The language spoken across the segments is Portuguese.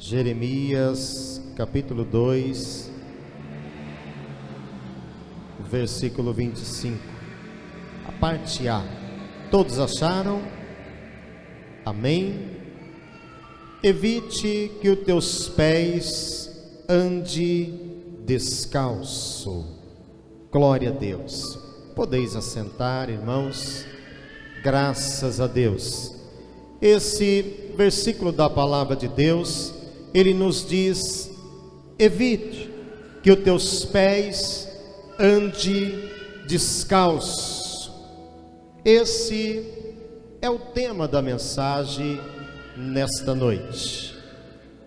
Jeremias, capítulo 2, versículo 25. A parte A. Todos acharam? Amém? Evite que os teus pés ande descalço. Glória a Deus. Podeis assentar, irmãos. Graças a Deus. Esse versículo da palavra de Deus, ele nos diz: evite que os teus pés ande descalço. Esse é o tema da mensagem nesta noite.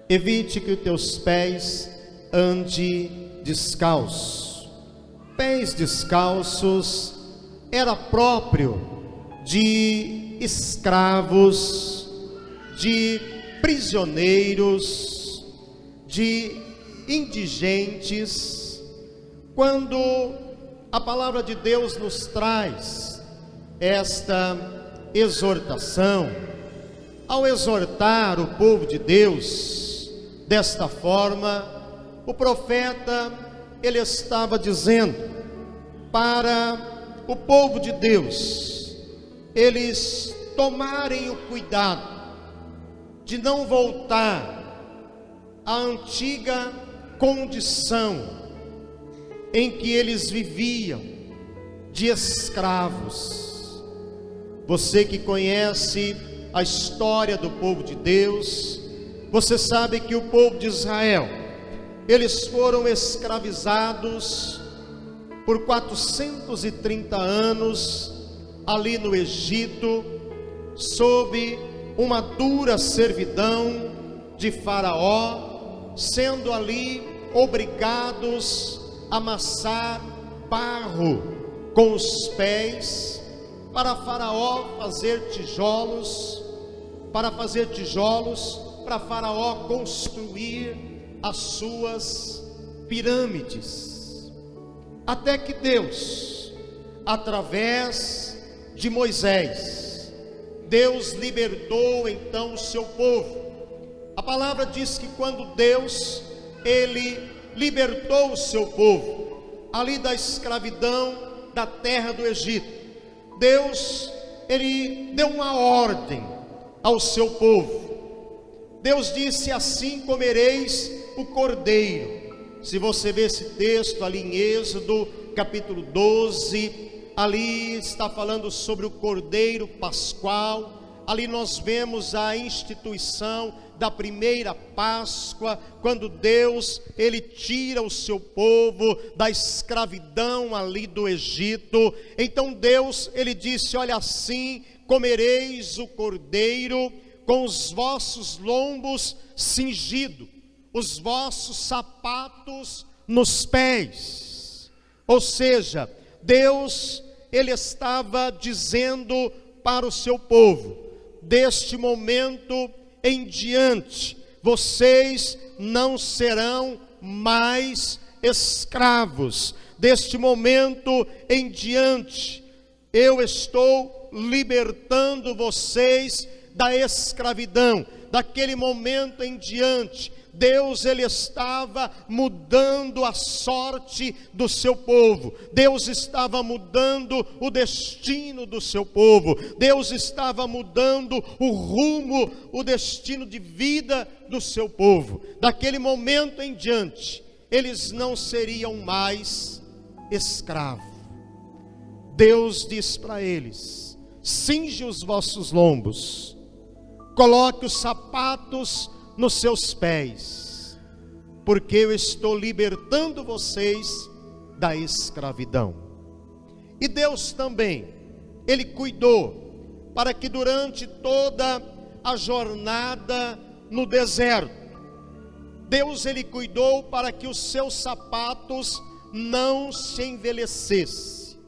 Evite que os teus pés ande descalço. Pés descalços era próprio de escravos, de prisioneiros, de indigentes. Quando a palavra de Deus nos traz esta exortação, ao exortar o povo de Deus desta forma, o profeta, ele estava dizendo para o povo de Deus, eles tomarem o cuidado de não voltar à antiga condição em que eles viviam, de escravos. Você que conhece a história do povo de Deus, você sabe que o povo de Israel, eles foram escravizados por 430 anos ali no Egito, sob uma dura servidão de Faraó, sendo ali obrigados a amassar barro com os pés, para Faraó fazer tijolos, para Faraó construir as suas pirâmides. Até que Deus, através de Moisés, Deus libertou então o seu povo. A palavra diz que quando Deus, ele libertou o seu povo ali da escravidão da terra do Egito, Deus, ele deu uma ordem ao seu povo. Deus disse: assim comereis o cordeiro. Se você vê esse texto ali em Êxodo capítulo 12, ali está falando sobre o cordeiro pascual. Ali nós vemos a instituição da primeira Páscoa, quando Deus, ele tira o seu povo da escravidão ali do Egito. Então Deus, ele disse: olha, assim comereis o cordeiro com os vossos lombos cingidos, os vossos sapatos nos pés. Ou seja, Deus, ele estava dizendo para o seu povo: deste momento em diante, vocês não serão mais escravos. Deste momento em diante, eu estou libertando vocês da escravidão. Daquele momento em diante, Deus, ele estava mudando a sorte do seu povo. Deus estava mudando o destino do seu povo. Deus estava mudando o rumo, o destino de vida do seu povo. Daquele momento em diante, eles não seriam mais escravos. Deus diz para eles: cinge os vossos lombos, coloque os sapatos nos seus pés, porque eu estou libertando vocês da escravidão. E Deus também, ele cuidou para que durante toda a jornada no deserto, Deus, ele cuidou para que os seus sapatos não se envelhecessem.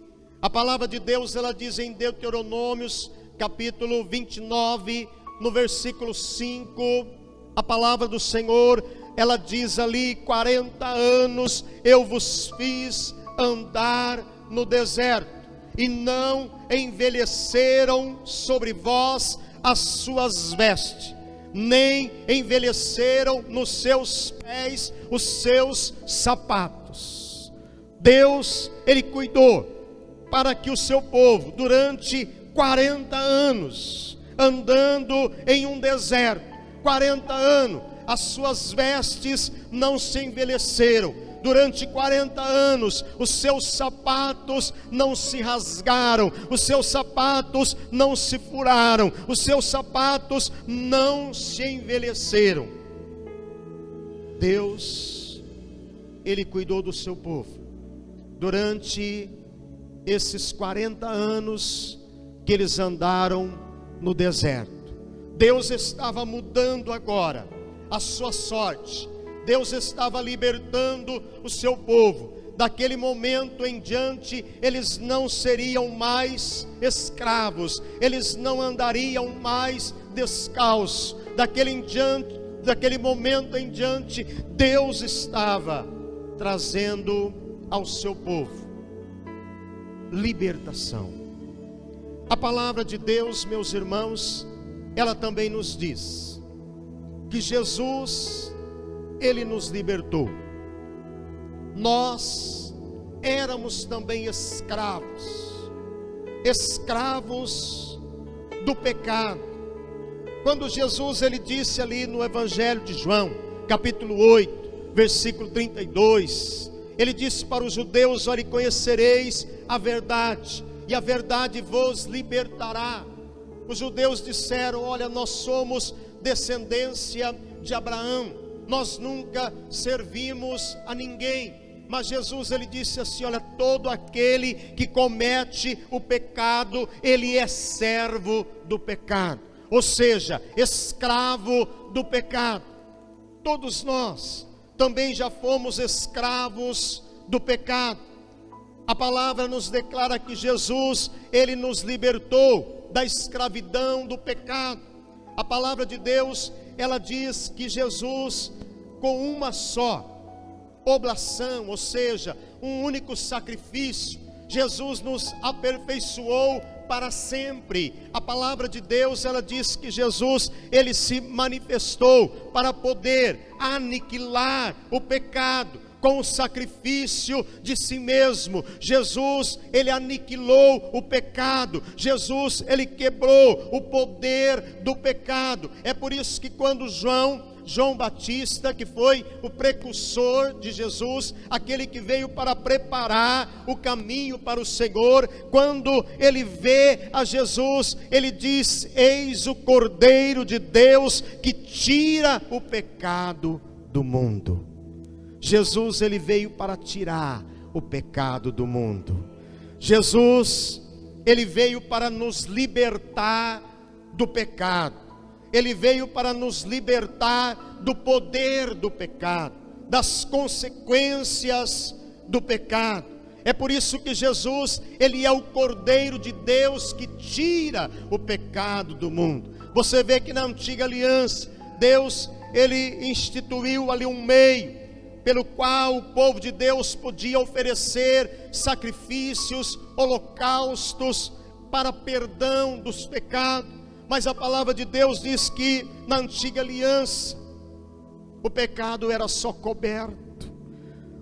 A palavra de Deus, ela diz em Deuteronômios capítulo 29, no versículo 5, a palavra do Senhor, ela diz ali: 40 anos eu vos fiz andar no deserto, e não envelheceram sobre vós as suas vestes. nem envelheceram nos seus pés os seus sapatos. Deus, Ele cuidou para que o seu povo, durante 40 anos, andando em um deserto, 40 anos, as suas vestes não se envelheceram. Durante 40 anos, os seus sapatos não se rasgaram, os seus sapatos não se furaram, os seus sapatos não se envelheceram. Deus, Ele cuidou do seu povo durante esses 40 anos que eles andaram no deserto. Deus estava mudando agora a sua sorte. Deus estava libertando o seu povo. Daquele momento em diante, eles não seriam mais escravos, eles não andariam mais descalços. Daquele momento em diante, Deus estava trazendo ao seu povo libertação. A palavra de Deus, meus irmãos, ela também nos diz que Jesus, Ele nos libertou. Nós éramos também escravos do pecado. Quando Jesus, Ele disse ali no Evangelho de João, capítulo 8, versículo 32, Ele disse para os judeus: olha, conhecereis a verdade, e a verdade vos libertará. Os judeus disseram: olha, nós somos descendência de Abraão, nós nunca servimos a ninguém. Mas Jesus, Ele disse assim: olha, todo aquele que comete o pecado, ele é servo do pecado, ou seja, escravo do pecado. Todos nós também já fomos escravos do pecado. A palavra nos declara que Jesus, Ele nos libertou da escravidão do pecado. A palavra de Deus, ela diz que Jesus, com uma só oblação, ou seja, um único sacrifício, Jesus nos aperfeiçoou para sempre. A palavra de Deus, ela diz que Jesus, Ele se manifestou para poder aniquilar o pecado com o sacrifício de si mesmo. Jesus, Ele aniquilou o pecado. Jesus, Ele quebrou o poder do pecado. É por isso que quando João Batista, que foi o precursor de Jesus, aquele que veio para preparar o caminho para o Senhor, quando ele vê a Jesus, ele diz: eis o Cordeiro de Deus que tira o pecado do mundo. Jesus, ele veio para tirar o pecado do mundo. Jesus, ele veio para nos libertar do pecado. Ele veio para nos libertar do poder do pecado, das consequências do pecado. É por isso que Jesus, Ele é o Cordeiro de Deus que tira o pecado do mundo. Você vê que na antiga aliança, Deus, Ele instituiu ali um meio pelo qual o povo de Deus podia oferecer sacrifícios, holocaustos para perdão dos pecados. Mas a palavra de Deus diz que na antiga aliança o pecado era só coberto.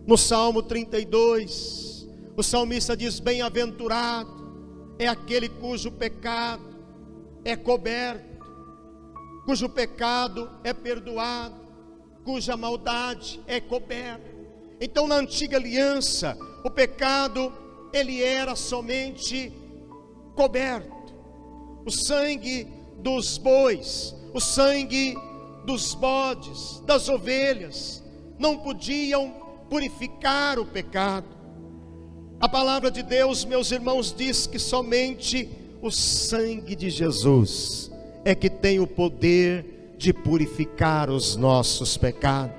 No Salmo 32, o salmista diz: bem-aventurado é aquele cujo pecado é coberto, cujo pecado é perdoado, cuja maldade é coberta. Então na antiga aliança o pecado, ele era somente coberto. O sangue dos bois, o sangue dos bodes, das ovelhas, não podiam purificar o pecado. A palavra de Deus, meus irmãos, diz que somente o sangue de Jesus é que tem o poder de purificar os nossos pecados.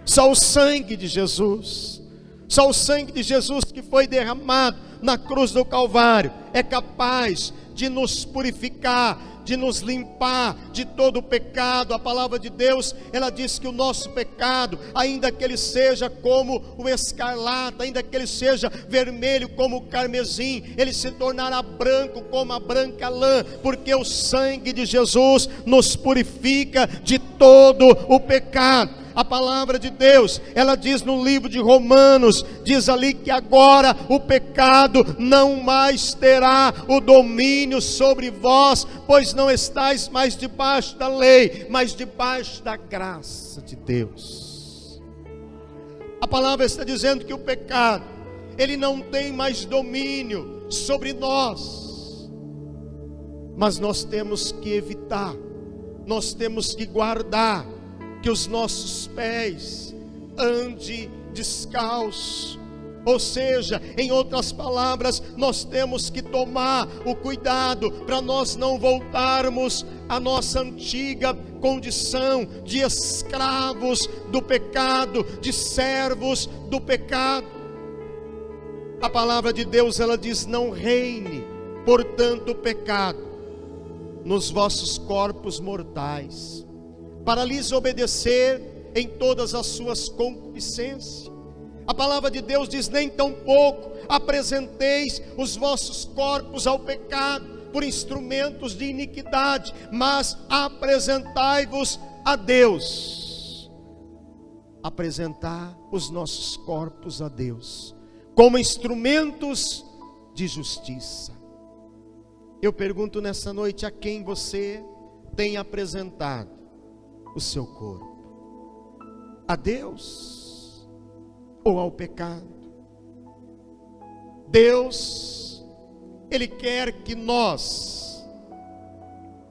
Só o sangue de Jesus, só o sangue de Jesus que foi derramado na cruz do Calvário é capaz de nos purificar, de nos limpar de todo o pecado. A palavra de Deus, ela diz que o nosso pecado, ainda que ele seja como o escarlata, ainda que ele seja vermelho como o carmesim, ele se tornará branco como a branca lã, porque o sangue de Jesus nos purifica de todo o pecado. A palavra de Deus, ela diz no livro de Romanos, diz ali que agora o pecado não mais terá o domínio sobre vós, pois não estáis mais debaixo da lei, mas debaixo da graça de Deus. A palavra está dizendo que o pecado, ele não tem mais domínio sobre nós, mas nós temos que evitar, nós temos que guardar que os nossos pés andem descalços. Ou seja, em outras palavras, nós temos que tomar o cuidado para nós não voltarmos à nossa antiga condição de escravos do pecado, de servos do pecado. A palavra de Deus, ela diz: não reine, portanto, o pecado nos vossos corpos mortais, para lhes obedecer em todas as suas concupiscências. A palavra de Deus diz: nem tampouco apresenteis os vossos corpos ao pecado por instrumentos de iniquidade, mas apresentai-vos a Deus. Apresentar os nossos corpos a Deus como instrumentos de justiça. Eu pergunto nessa noite: a quem você tem apresentado o seu corpo? A Deus ou ao pecado? Deus, Ele quer que nós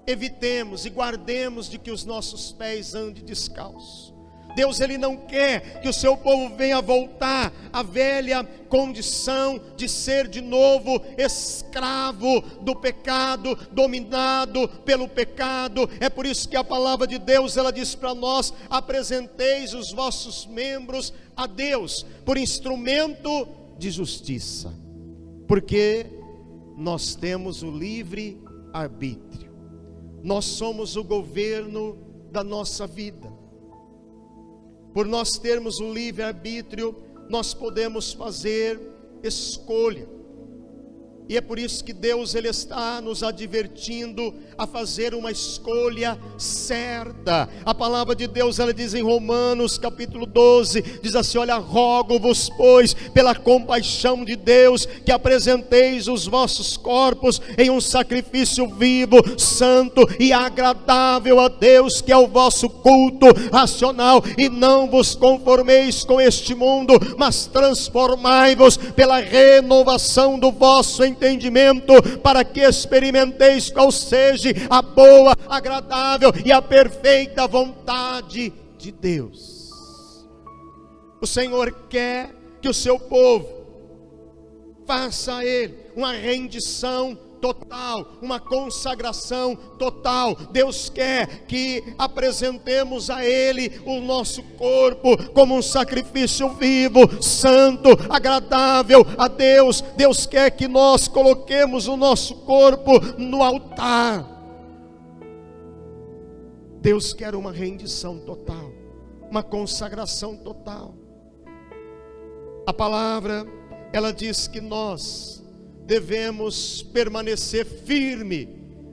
evitemos e guardemos de que os nossos pés andem descalços. Deus, Ele não quer que o seu povo venha voltar à velha condição de ser de novo escravo do pecado, dominado pelo pecado. É por isso que a palavra de Deus, ela diz para nós: apresenteis os vossos membros a Deus por instrumento de justiça, porque nós temos o livre arbítrio, nós somos o governo da nossa vida. Por nós termos o livre-arbítrio, nós podemos fazer escolha. E é por isso que Deus, Ele está nos advertindo a fazer uma escolha certa. A palavra de Deus, ela diz em Romanos capítulo 12, diz assim: olha, rogo-vos, pois, pela compaixão de Deus, que apresenteis os vossos corpos em um sacrifício vivo, santo e agradável a Deus, que é o vosso culto racional, e não vos conformeis com este mundo, mas transformai-vos pela renovação do vosso entendimento, para que experimenteis qual seja a boa, agradável e a perfeita vontade de Deus. O Senhor quer que o seu povo faça a Ele uma rendição total, uma consagração total. Deus quer que apresentemos a Ele o nosso corpo como um sacrifício vivo, santo, agradável a Deus. Deus quer que nós coloquemos o nosso corpo no altar. Deus quer uma rendição total, uma consagração total. A palavra, ela diz que nós devemos permanecer firme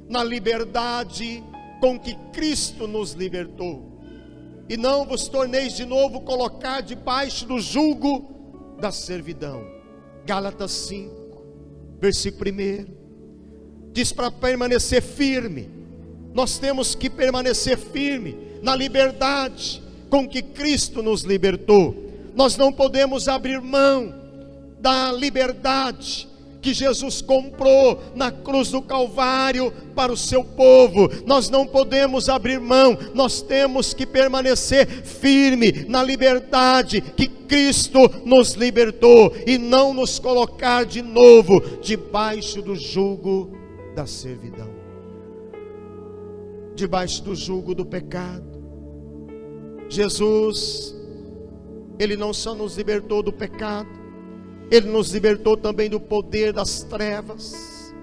na liberdade com que Cristo nos libertou, e não vos torneis de novo colocar debaixo do jugo da servidão. Gálatas 5, versículo 1, diz para permanecer firme. Nós temos que permanecer firme na liberdade com que Cristo nos libertou. Nós não podemos abrir mão da liberdade que Jesus comprou na cruz do Calvário para o seu povo. Nós não podemos abrir mão, nós temos que permanecer firme na liberdade que Cristo nos libertou, e não nos colocar de novo debaixo do jugo da servidão, debaixo do jugo do pecado. Jesus, Ele não só nos libertou do pecado, Ele nos libertou também do poder das trevas.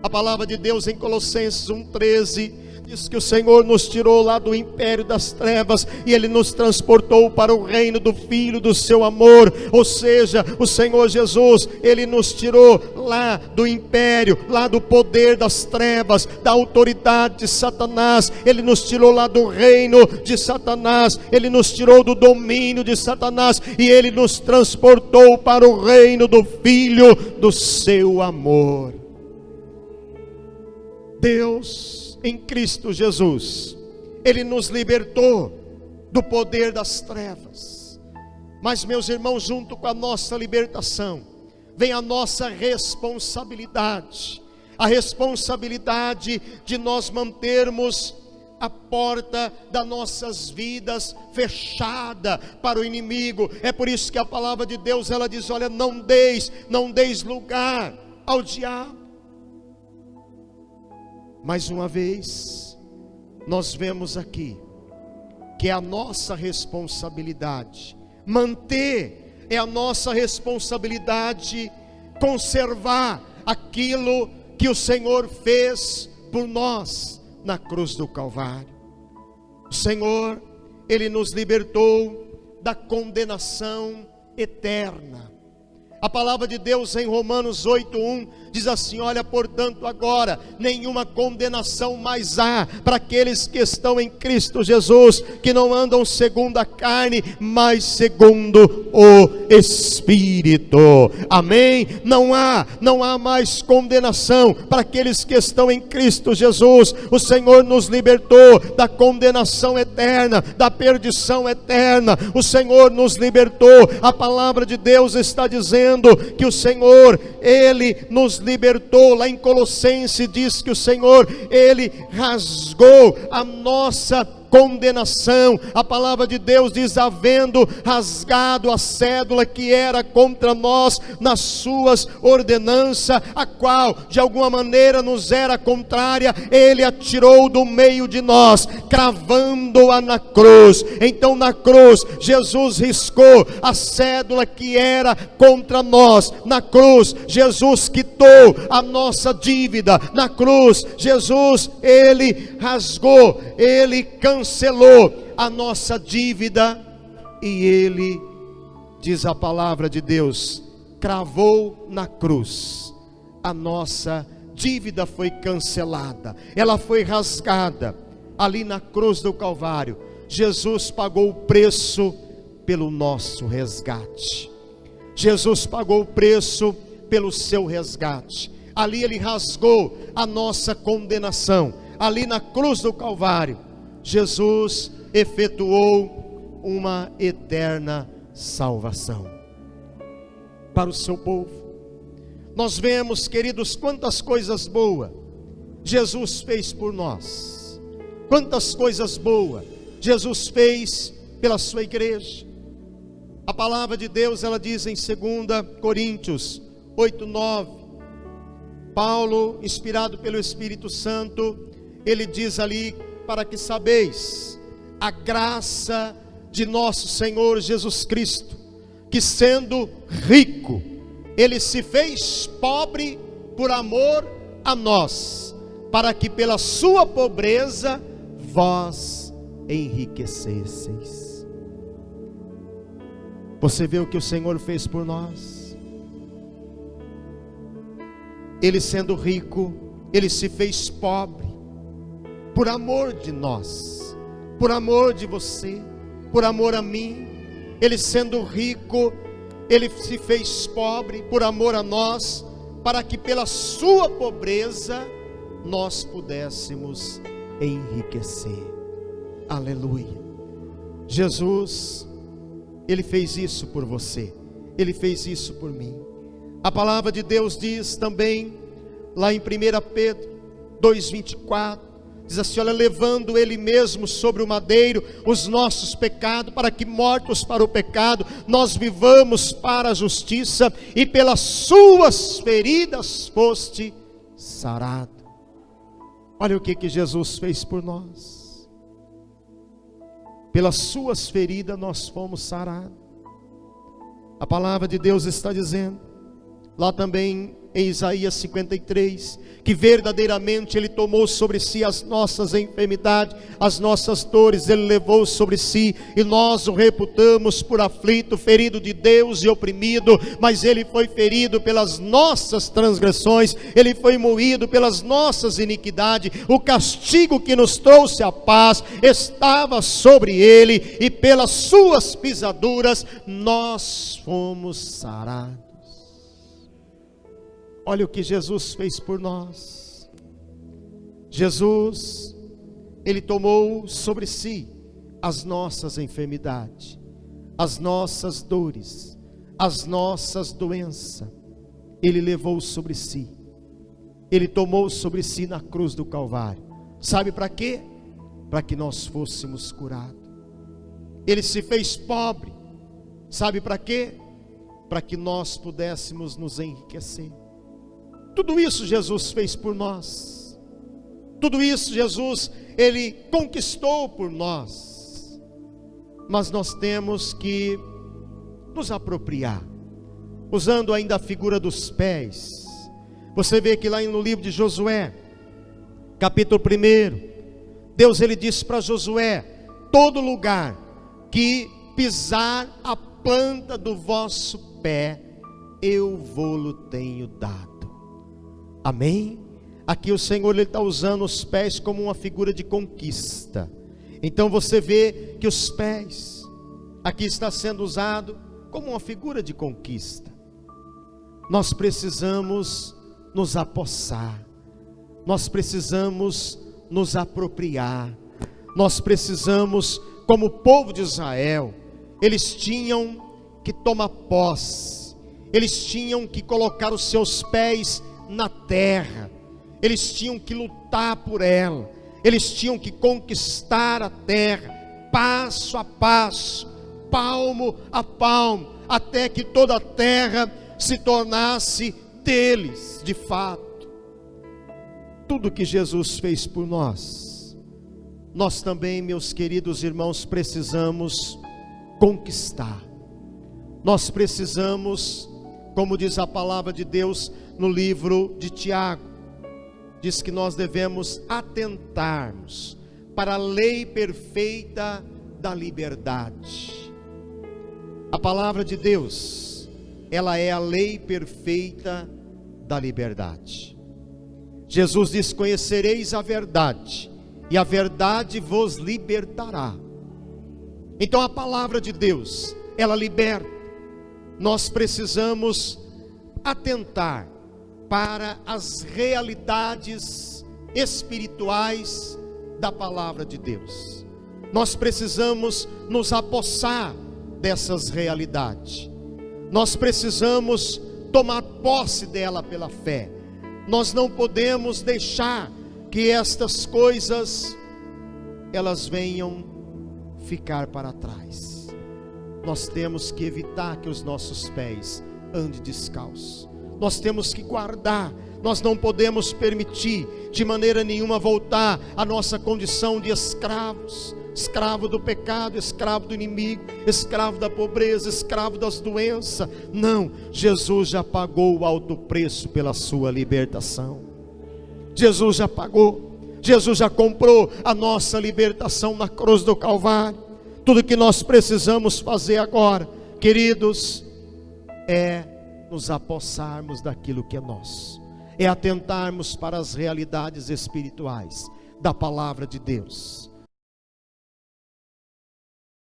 A palavra de Deus em Colossenses 1,13 diz que o Senhor nos tirou lá do império das trevas e Ele nos transportou para o reino do Filho do seu amor. Ou seja, o Senhor Jesus, Ele nos tirou lá do império, lá do poder das trevas, da autoridade de Satanás. Ele nos tirou lá do reino de Satanás, Ele nos tirou do domínio de Satanás e Ele nos transportou para o reino do Filho do seu amor. Deus, em Cristo Jesus, Ele nos libertou do poder das trevas. Mas, meus irmãos, junto com a nossa libertação, vem a nossa responsabilidade. A responsabilidade de nós mantermos a porta das nossas vidas fechada para o inimigo. É por isso que a palavra de Deus, ela diz: olha, não deis lugar ao diabo. Mais uma vez, nós vemos aqui que é a nossa responsabilidade manter, é a nossa responsabilidade conservar aquilo que o Senhor fez por nós na cruz do Calvário. O Senhor, Ele nos libertou da condenação eterna. A palavra de Deus em Romanos 8,1 diz assim: olha, portanto agora nenhuma condenação mais há para aqueles que estão em Cristo Jesus, que não andam segundo a carne, mas segundo o Espírito. Amém? Não há mais condenação para aqueles que estão em Cristo Jesus. O Senhor nos libertou da condenação eterna, da perdição eterna. O Senhor nos libertou. A palavra de Deus está dizendo que o Senhor, Ele nos libertou. Lá em Colossenses diz que o Senhor, Ele rasgou a nossa condenação. A palavra de Deus diz: havendo rasgado a cédula que era contra nós nas suas ordenanças, a qual de alguma maneira nos era contrária, Ele a tirou do meio de nós, cravando-a na cruz. Então na cruz Jesus riscou a cédula que era contra nós. Na cruz Jesus quitou a nossa dívida. Na cruz Jesus, Ele rasgou, Ele cancelou a nossa dívida e Ele, diz a palavra de Deus, cravou na cruz. A nossa dívida foi cancelada, ela foi rasgada. Ali na cruz do Calvário, Jesus pagou o preço pelo nosso resgate. Jesus pagou o preço pelo seu resgate. Ali Ele rasgou a nossa condenação. Ali na cruz do Calvário, Jesus efetuou uma eterna salvação para o seu povo. Nós vemos, queridos, quantas coisas boas Jesus fez por nós. Quantas coisas boas Jesus fez pela sua igreja. A palavra de Deus, ela diz em 2 Coríntios 8:9, Paulo, inspirado pelo Espírito Santo, ele diz ali: para que sabeis a graça de nosso Senhor Jesus Cristo, que sendo rico, Ele se fez pobre por amor a nós, para que pela sua pobreza vós enriquecesseis. Você vê o que o Senhor fez por nós? Ele sendo rico, Ele se fez pobre por amor de nós, por amor de você, por amor a mim. Ele sendo rico, Ele se fez pobre por amor a nós, para que pela sua pobreza nós pudéssemos enriquecer. Aleluia. Jesus, Ele fez isso por você, Ele fez isso por mim. A palavra de Deus diz também, lá em 1 Pedro 2:24, diz assim: olha, levando Ele mesmo sobre o madeiro os nossos pecados, para que mortos para o pecado, nós vivamos para a justiça, e pelas suas feridas foste sarado. Olha o que Jesus fez por nós. Pelas suas feridas nós fomos sarados. A palavra de Deus está dizendo, lá também em Isaías 53, que verdadeiramente Ele tomou sobre si as nossas enfermidades, as nossas dores, Ele levou sobre si, e nós o reputamos por aflito, ferido de Deus e oprimido, mas Ele foi ferido pelas nossas transgressões, Ele foi moído pelas nossas iniquidades, o castigo que nos trouxe a paz estava sobre Ele, e pelas suas pisaduras nós fomos sarados. Olha o que Jesus fez por nós. Jesus, Ele tomou sobre si as nossas enfermidades, as nossas dores, as nossas doenças. Ele levou sobre si. Ele tomou sobre si na cruz do Calvário. Sabe para quê? Para que nós fôssemos curados. Ele se fez pobre. Sabe para quê? Para que nós pudéssemos nos enriquecer. Tudo isso Jesus fez por nós. Tudo isso Jesus, Ele conquistou por nós. Mas nós temos que nos apropriar. Usando ainda a figura dos pés. Você vê que lá no livro de Josué, capítulo 1, Deus Ele disse para Josué: todo lugar que pisar a planta do vosso pé, eu vou-lo tenho dado. Amém? Aqui o Senhor Ele está usando os pés como uma figura de conquista. Então você vê que os pés aqui está sendo usado como uma figura de conquista. Nós precisamos nos apossar, nós precisamos nos apropriar, nós precisamos, como o povo de Israel, eles tinham que tomar posse, eles tinham que colocar os seus pés na terra, eles tinham que lutar por ela, eles tinham que conquistar a terra, passo a passo, palmo a palmo, até que toda a terra se tornasse deles, de fato. Tudo que Jesus fez por nós, nós também, meus queridos irmãos, precisamos conquistar. Nós precisamos, como diz a palavra de Deus no livro de Tiago, diz que nós devemos atentarmos para a lei perfeita da liberdade. A palavra de Deus, ela é a lei perfeita da liberdade. Jesus diz: conhecereis a verdade, e a verdade vos libertará. Então a palavra de Deus, ela liberta. Nós precisamos atentar para as realidades espirituais da palavra de Deus. Nós precisamos nos apossar dessas realidades. Nós precisamos tomar posse dela pela fé. Nós não podemos deixar que estas coisas elas venham ficar para trás. Nós temos que evitar que os nossos pés andem descalços. Nós temos que guardar. Nós não podemos permitir de maneira nenhuma voltar à nossa condição de escravos. Escravo do pecado, escravo do inimigo, escravo da pobreza, escravo das doenças. Não, Jesus já pagou o alto preço pela sua libertação. Jesus já pagou, Jesus já comprou a nossa libertação na cruz do Calvário. Tudo que nós precisamos fazer agora, queridos, é nos apossarmos daquilo que é nosso, é atentarmos para as realidades espirituais da palavra de Deus.